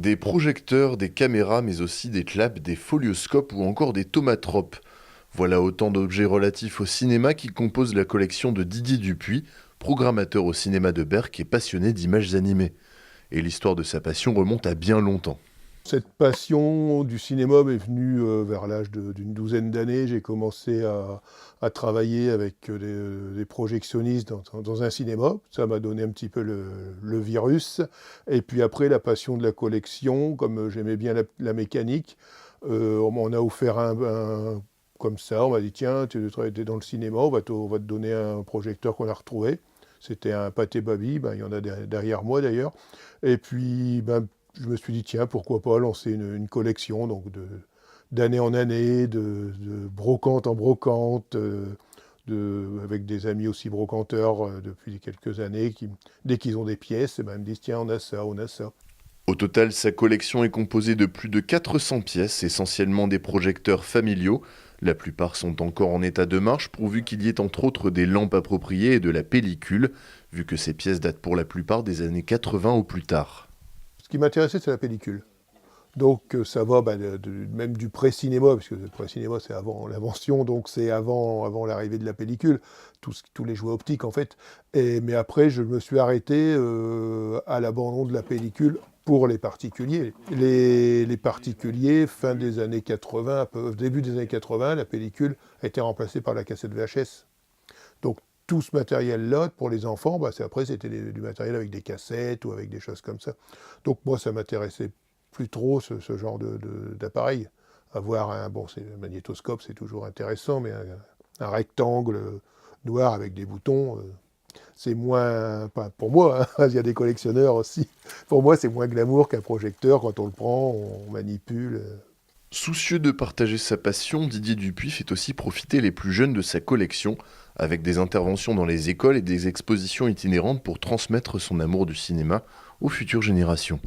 Des projecteurs, des caméras, mais aussi des claps, des folioscopes ou encore des tomatropes. Voilà autant d'objets relatifs au cinéma qui composent la collection de Didier Dupuis, programmateur au cinéma de Berck et passionné d'images animées. Et l'histoire de sa passion remonte à bien longtemps. Cette passion du cinéma m'est venue vers l'âge d'une douzaine d'années. J'ai commencé à travailler avec des projectionnistes dans un cinéma. Ça m'a donné un petit peu le virus. Et puis après, la passion de la collection, comme j'aimais bien la mécanique, on m'en a offert comme ça. On m'a dit, tiens, tu es dans le cinéma, on va te donner un projecteur qu'on a retrouvé. C'était un Pathé Baby, ben, il y en a derrière moi d'ailleurs. Et puis, ben, je me suis dit, tiens, pourquoi pas lancer une collection, donc d'année en année, de brocante en brocante, avec des amis aussi brocanteurs depuis quelques années, dès qu'ils ont des pièces, eh ben, ils me disent, tiens, on a ça, on a ça. Au total, sa collection est composée de plus de 400 pièces, essentiellement des projecteurs familiaux. La plupart sont encore en état de marche, pourvu qu'il y ait entre autres des lampes appropriées et de la pellicule, vu que ces pièces datent pour la plupart des années 80 ou plus tard. Ce qui m'intéressait, c'est la pellicule. Donc ça va même du pré-cinéma, puisque le pré-cinéma c'est avant l'invention, donc c'est avant l'arrivée de la pellicule, tous les jouets optiques en fait. Mais après je me suis arrêté à l'abandon de la pellicule pour les particuliers. Les particuliers, fin des années 80, début des années 80, la pellicule a été remplacée par la cassette VHS. Donc tout ce matériel-là, pour les enfants, après c'était du matériel avec des cassettes ou avec des choses comme ça. Donc moi ça m'intéressait plus trop ce genre d'appareil. Avoir un magnétoscope, c'est toujours intéressant, mais un rectangle noir avec des boutons, c'est moins, pas pour moi, hein, il y a des collectionneurs aussi. Pour moi, c'est moins glamour qu'un projecteur. Quand on le prend, on manipule. Soucieux de partager sa passion, Didier Dupuis fait aussi profiter les plus jeunes de sa collection, avec des interventions dans les écoles et des expositions itinérantes pour transmettre son amour du cinéma aux futures générations.